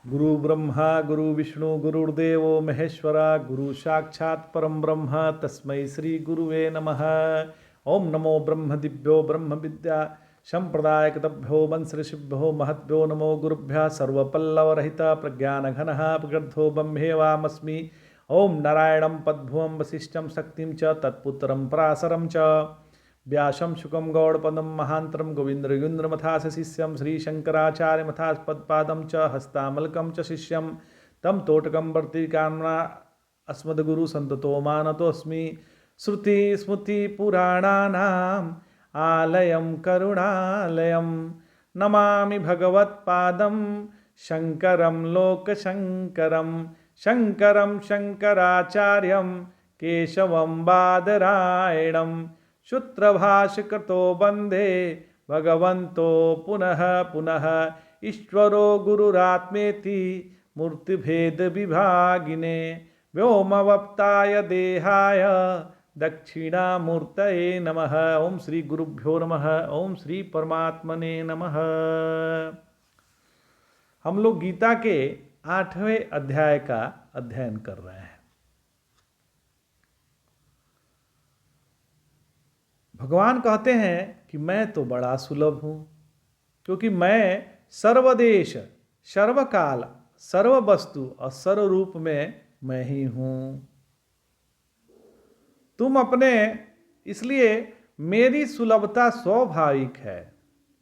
गुरु ब्रह्मा गुरु विष्णु गुरुर्देवो महेश्वरा गुरु साक्षात् परम ब्रह्म तस्मै श्री गुरुवे नमः। ओम नमो ब्रह्म दिव्यो ब्रह्म विद्या संप्रदायकतभ्यो वंशऋषिभ्यो महद्भ्यो नमो गुरुभ्यः सर्वपल्लवरहित प्रज्ञानघनः प्रगर्धो ब्रह्मेवामस्मि। ओम नारायणं पद्भुवं वसिष्ठं शक्तिं च तत्पुत्रं पराशरं च व्यासं शुकं गौड़पदं महांतरं गोविंद्रयुन्द्रमथास शिष्यं श्रीशंकराचार्यमथास्पदपादं च हस्तामलकं च शिष्यं तं तोटकं वर्तिकाम्ना अस्मद्गुरु संततो मानतोऽस्मि। श्रुतिस्मृतिपुराणानाम् आलयं करुणालयं नमामि भगवत्पादं शङ्करं लोकशङ्करं शङ्करं शङ्कराचार्यं केशवं बादरायणं सूत्रभाष्यकृतो वन्दे भगवन्तो पुनः पुनः ईश्वरो गुरुरात्मेति मूर्तिभेदविभागिने व्योमवप्ताय देहाय दक्षिणामूर्तये नमः। ओम श्री गुरुभ्यो नमः। ओम श्री परमात्मने नमः। हम लोग गीता के 8वें अध्याय का अध्ययन कर रहे हैं। भगवान कहते हैं कि मैं तो बड़ा सुलभ हूँ, क्योंकि मैं सर्वदेश सर्वकाल सर्ववस्तु और सर्वरूप में मैं ही हूँ। तुम अपने इसलिए मेरी सुलभता स्वाभाविक है।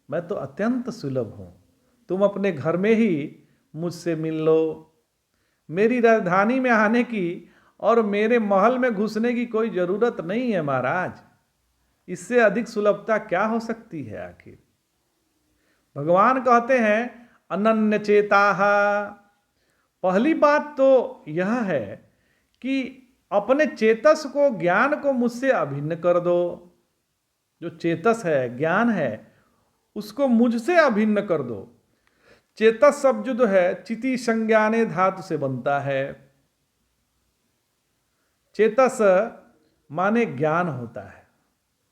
मैं तो अत्यंत सुलभ हूँ। तुम अपने घर में ही मुझसे मिल लो। मेरी राजधानी में आने की और मेरे महल में घुसने की कोई ज़रूरत नहीं है महाराज। इससे अधिक सुलभता क्या हो सकती है आखिर। भगवान कहते हैं अनन्य चेताः। पहली बात तो यह है कि अपने चेतस को ज्ञान को मुझसे अभिन्न कर दो। जो चेतस है ज्ञान है उसको मुझसे अभिन्न कर दो। चेतस शब्द जो है चिति संज्ञाने धातु से बनता है। चेतस माने ज्ञान होता है।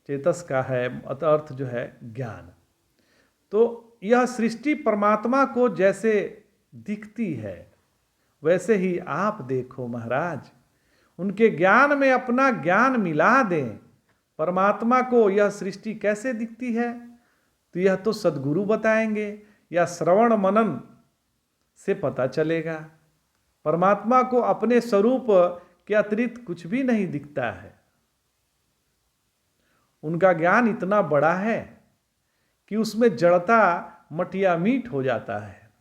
चेतस का है अर्थ जो है ज्ञान। तो यह सृष्टि परमात्मा को जैसे दिखती है वैसे ही आप देखो महाराज। उनके ज्ञान में अपना ज्ञान मिला दें। परमात्मा को यह सृष्टि कैसे दिखती है तो यह तो सद्गुरु बताएंगे या श्रवण मनन से पता चलेगा। परमात्मा को अपने स्वरूप के अतिरिक्त कुछ भी नहीं दिखता है। उनका ज्ञान इतना बड़ा है कि उसमें जड़ता मटिया मीट हो जाता है।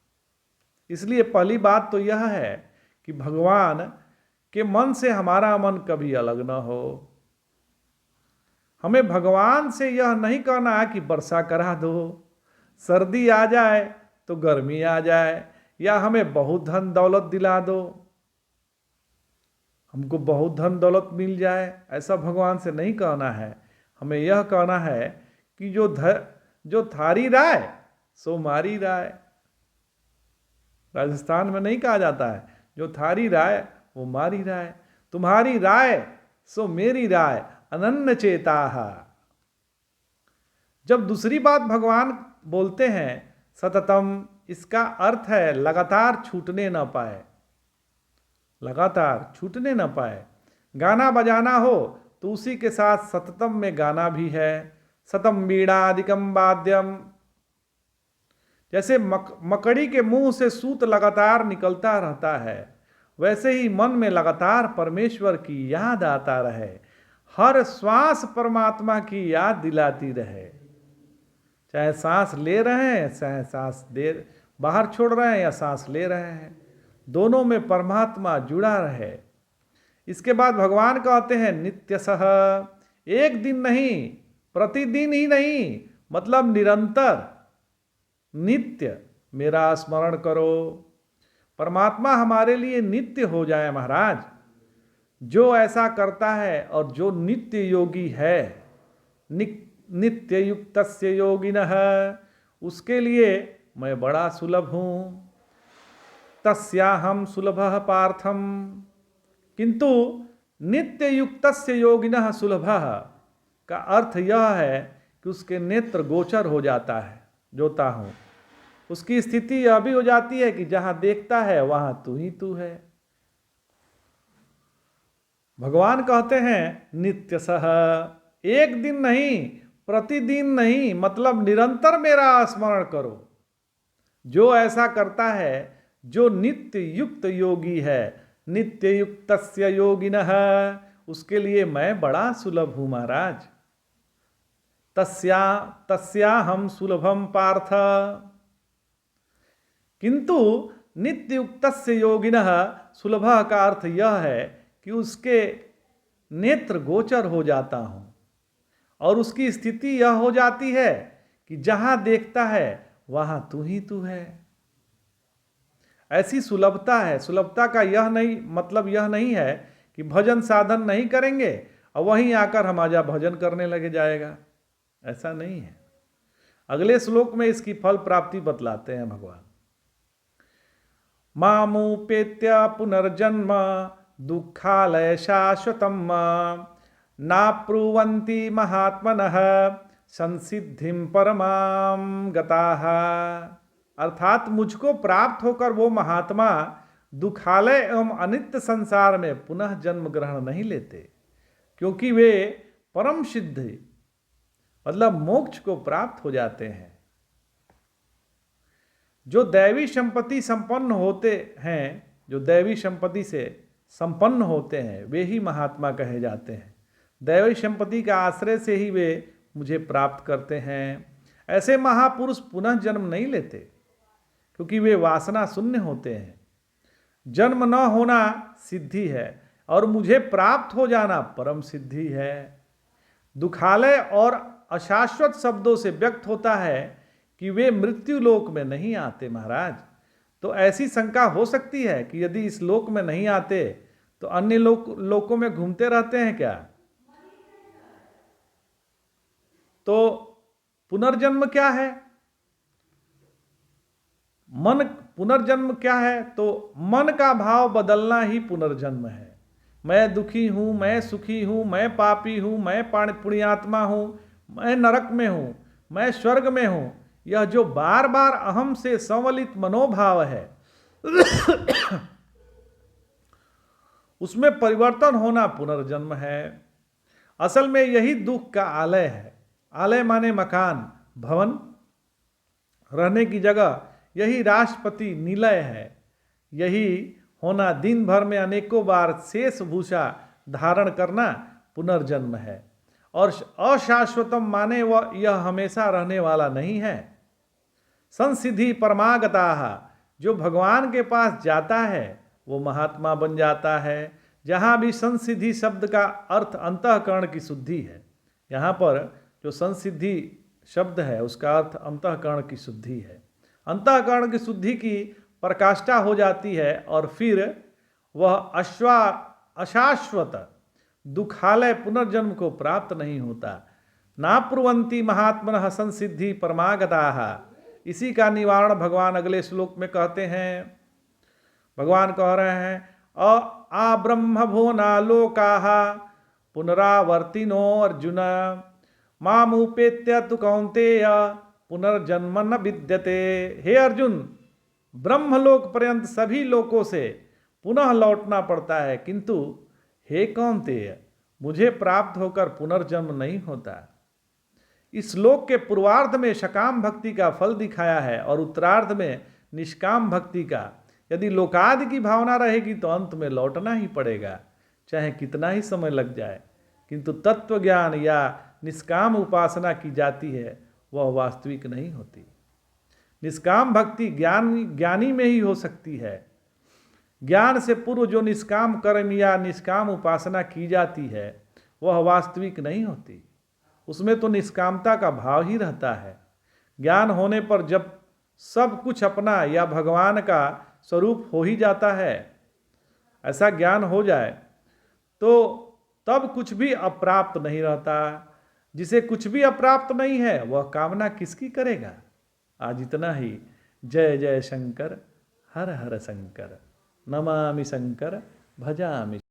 इसलिए पहली बात तो यह है कि भगवान के मन से हमारा मन कभी अलग न हो। हमें भगवान से यह नहीं कहना है कि वर्षा करा दो, सर्दी आ जाए तो गर्मी आ जाए, या हमें बहुत धन दौलत दिला दो, हमको बहुत धन दौलत मिल जाए। ऐसा भगवान से नहीं कहना है। हमें यह कहना है कि जो थारी राय सो मारी राय। राजस्थान में नहीं कहा जाता है जो थारी राय वो मारी राय। तुम्हारी राय सो मेरी राय अनन्य चेताः। जब दूसरी बात भगवान बोलते हैं सततम, इसका अर्थ है लगातार छूटने न पाए। लगातार छूटने न पाए। गाना बजाना हो तो उसी के साथ सततम में गाना भी है। सतम वीणादिकम वाद्यम। जैसे मकड़ी के मुंह से सूत लगातार निकलता रहता है वैसे ही मन में लगातार परमेश्वर की याद आता रहे। हर श्वास परमात्मा की याद दिलाती रहे। चाहे सांस ले रहे हैं चाहे सांस बाहर छोड़ रहे हैं या सांस ले रहे हैं, दोनों में परमात्मा जुड़ा रहे। इसके बाद भगवान कहते हैं नित्यशः। एक दिन नहीं, प्रतिदिन ही नहीं, मतलब निरंतर नित्य मेरा स्मरण करो। परमात्मा हमारे लिए नित्य हो जाए महाराज। जो ऐसा करता है और जो नित्य योगी है, नित्य युक्तस्य योगिनः, उसके लिए मैं बड़ा सुलभ हूँ। तस्याहं सुलभः पार्थम। किंतु नित्य युक्तस्य योगिनः सुलभः का अर्थ यह है कि उसके नेत्र गोचर हो जाता है। जोता हूँ उसकी स्थिति यह भी हो जाती है कि जहां देखता है वहां तू ही तू है। भगवान कहते हैं नित्य सह, एक दिन नहीं, प्रतिदिन नहीं, मतलब निरंतर मेरा स्मरण करो। जो ऐसा करता है, जो नित्य युक्त योगी है, नित्य युक्तस्य योगिनः, उसके लिए मैं बड़ा सुलभ हूं महाराज। तस्या हम सुलभम पार्थ। किंतु नित्य युक्तस्य योगिनः, सुलभ का अर्थ यह है कि उसके नेत्र गोचर हो जाता हूं और उसकी स्थिति यह हो जाती है कि जहां देखता है वहां तू ही तू है। ऐसी सुलभता है। सुलभता का यह नहीं मतलब यह नहीं है कि भजन साधन नहीं करेंगे और वहीं आकर हमारा भजन करने लगे जाएगा, ऐसा नहीं है। अगले श्लोक में इसकी फल प्राप्ति बतलाते हैं भगवान। मामुपेत्य पुनर्जन्म दुःखालय शाश्वतम नाप्नुवन्ति महात्मनः संसिद्धिं परमां गताः। अर्थात मुझको प्राप्त होकर वो महात्मा दुखालय एवं अनित्य संसार में पुनः जन्म ग्रहण नहीं लेते, क्योंकि वे परम सिद्धि मतलब मोक्ष को प्राप्त हो जाते हैं। जो दैवी संपत्ति संपन्न होते हैं, जो दैवी संपत्ति से संपन्न होते हैं, वे ही महात्मा कहे जाते हैं। दैवी संपत्ति का आश्रय से ही वे मुझे प्राप्त करते हैं। ऐसे महापुरुष पुनः जन्म नहीं लेते, क्योंकि वे वासना शून्य होते हैं। जन्म न होना सिद्धि है और मुझे प्राप्त हो जाना परम सिद्धि है। दुखालय और अशाश्वत शब्दों से व्यक्त होता है कि वे मृत्यु लोक में नहीं आते महाराज। तो ऐसी शंका हो सकती है कि यदि इस लोक में नहीं आते तो अन्य लोकों में घूमते रहते हैं क्या? तो पुनर्जन्म क्या है? पुनर्जन्म क्या है? तो मन का भाव बदलना ही पुनर्जन्म है। मैं दुखी हूं, मैं सुखी हूं, मैं पापी हूं, मैं पुण्यात्मा हूं, मैं नरक में हूं, मैं स्वर्ग में हूं, यह जो बार बार अहम से संवलित मनोभाव है उसमें परिवर्तन होना पुनर्जन्म है। असल में यही दुख का आलय है। आलय माने मकान, भवन, रहने की जगह। यही राष्ट्रपति निलय है। यही होना दिन भर में अनेकों बार शेष भूषा धारण करना पुनर्जन्म है। और अशाश्वतम माने वह यह हमेशा रहने वाला नहीं है। संसिद्धि परमागताः, जो भगवान के पास जाता है वो महात्मा बन जाता है। जहाँ भी संसिद्धि शब्द का अर्थ अंतःकरण की शुद्धि है, यहाँ पर जो संसिद्धि शब्द है उसका अर्थ अंतःकरण की शुद्धि है। अंतःकरण की शुद्धि की प्रकाष्ठा हो जाती है और फिर वह अशाश्वत दुखालय पुनर्जन्म को प्राप्त नहीं होता। नाप्नुवन्ति महात्मनः संसिद्धि परमागताः। इसी का निवारण भगवान अगले श्लोक में कहते हैं। भगवान कह रहे हैं आ ब्रह्म भुवना लोकाः पुनरावर्तिनो अर्जुन मामुपेत्य तु कौन्तेय पुनर्जन्म न विद्यते। हे अर्जुन, ब्रह्मलोक पर्यंत सभी लोकों से पुनः लौटना पड़ता है, किंतु हे कौन्तेय, मुझे प्राप्त होकर पुनर्जन्म नहीं होता। इस श्लोक के पूर्वार्ध में सकाम भक्ति का फल दिखाया है और उत्तरार्ध में निष्काम भक्ति का। यदि लोकादि की भावना रहेगी तो अंत में लौटना ही पड़ेगा, चाहे कितना ही समय लग जाए। किंतु तत्व ज्ञान या निष्काम उपासना की जाती है वह वास्तविक नहीं होती। निष्काम भक्ति ज्ञानी में ही हो सकती है। ज्ञान से पूर्व जो निष्काम कर्म या निष्काम उपासना की जाती है वह वास्तविक नहीं होती। उसमें तो निष्कामता का भाव ही रहता है। ज्ञान होने पर जब सब कुछ अपना या भगवान का स्वरूप हो ही जाता है, ऐसा ज्ञान हो जाए तो तब कुछ भी अप्राप्त नहीं रहता। जिसे कुछ भी अप्राप्त नहीं है वह कामना किसकी करेगा। आज इतना ही। जय जय शंकर, हर हर शंकर, नमामि शंकर, भजामि।